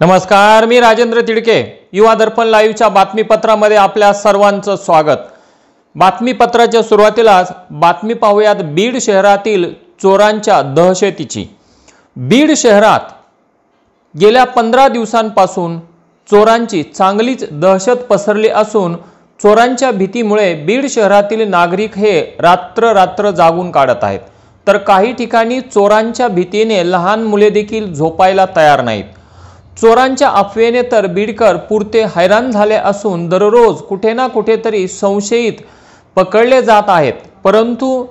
नमस्कार, मी राजेंद्र तिडके. युवा दर्पण लाईव्हच्या बातमीपत्रामध्ये आपल्या सर्वांचं स्वागत. बातमीपत्राच्या सुरुवातीलाच बातमी पाहूयात बीड शहरातील चोरांच्या दहशतीची. बीड शहरात गेल्या 15 दिवसांपासून चोरांची चांगलीच दहशत पसरली असून चोरांच्या भीतीमुळे बीड शहरातील नागरिक हे रात्र जागून काढत आहेत. तर काही ठिकाणी चोरांच्या भीतीने लहान मुले देखील झोपायला तयार नाहीत. चोरांच्या अफवेने तर बीडकर पुरते हैराण झाले असून दररोज कुठे ना कुठेतरी संशयित पकडले जात आहेत. परंतु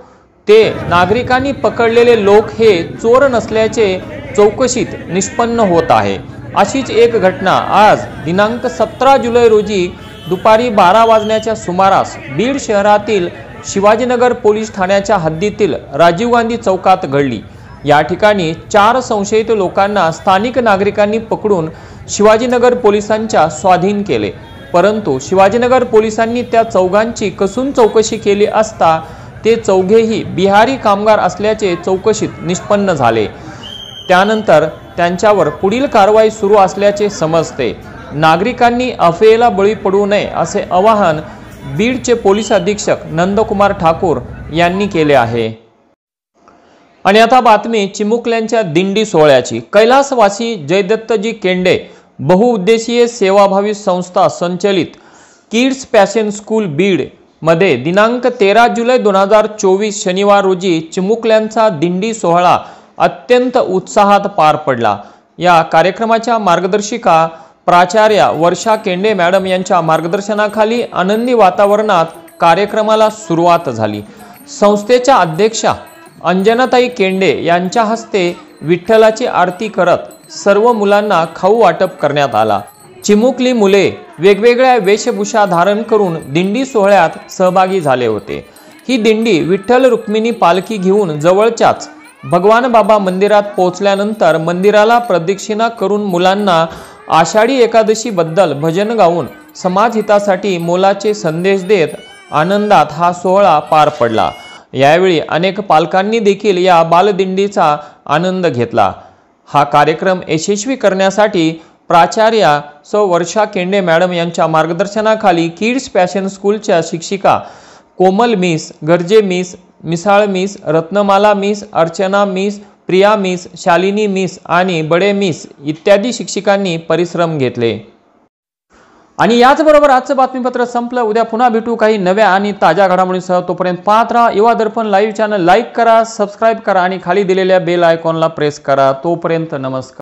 ते नागरिकांनी पकडलेले लोक हे चोर नसल्याचे चौकशीत निष्पन्न होत आहे. अशीच एक घटना आज दिनांक 17 जुलै रोजी दुपारी 12 वाजण्याच्या सुमारास बीड शहरातील शिवाजीनगर पोलीस ठाण्याच्या हद्दीतील राजीव गांधी चौकात घडली. या ठिकाणी 4 संशयित लोकांना स्थानिक नागरिकांनी पकडून शिवाजीनगर पोलिसांच्या स्वाधीन केले. परंतु शिवाजीनगर पोलिसांनी त्या चौघांची कसून चौकशी केली असता ते चौघेही बिहारी कामगार असल्याचे चौकशीत निष्पन्न झाले. त्यानंतर त्यांच्यावर पुढील कारवाई सुरू असल्याचे समजते. नागरिकांनी अफवेला बळी पडू नये असे आवाहन बीडचे पोलीस अधीक्षक नंदकुमार ठाकूर यांनी केले आहे. आणि आता बातमी चिमुकल्यांच्या दिंडी सोहळ्याची. कैलासवासी जयदत्तजी केंडे बहुउद्देशीय सेवाभावी संस्था संचलित किड्स पॅशन स्कूल बीड मध्ये दिनांक 13 जुलै 2024 शनिवार रोजी चिमुकल्यांचा दिंडी सोहळा अत्यंत उत्साहात पार पडला. या कार्यक्रमाच्या मार्गदर्शिका प्राचार्या वर्षा केंडे मॅडम यांच्या मार्गदर्शनाखाली आनंदी वातावरणात कार्यक्रमाला सुरुवात झाली. संस्थेच्या अध्यक्षा अंजनाताई केंडे यांच्या हस्ते विठ्ठलाची आरती करत सर्व मुलांना खाऊ वाटप करण्यात आला. चिमुकली मुले वेगवेगळ्या वेशभूषा धारण करून दिंडी सोहळ्यात सहभागी झाले होते. ही दिंडी विठ्ठल रुक्मिणी पालखी घेऊन जवळच्याच भगवान बाबा मंदिरात पोहोचल्यानंतर मंदिराला प्रदक्षिणा करून मुलांना आषाढी एकादशी बद्दल भजन गाऊन समाजहितासाठी मोलाचे संदेश देत आनंदात हा सोहळा पार पडला. यावेळी अनेक पालकांनी देखील या बालदिंडीचा आनंद घेतला. हा कार्यक्रम यशस्वी करण्यासाठी प्राचार्या वर्षा केंडे मॅडम यांच्या मार्गदर्शनाखाली किड्स पॅशन स्कूलच्या शिक्षिका Komal miss, Garje miss, Misal miss, Ratnamala miss, Archana miss, Priya miss, Shalini miss आणि बडे मिस इत्यादी शिक्षिकांनी परिश्रम घेतले. आणि याचबरोबर आजचं बातमीपत्र संपलं. उद्या पुन्हा भेटू काही नव्या आणि ताज्या घडामोडींसह. तोपर्यंत पाहत राहा युवा दर्पण लाईव्ह चॅनल. लाईक करा, सबस्क्राईब करा आणि खाली दिलेल्या बेल आयकॉनला प्रेस करा. तोपर्यंत नमस्कार.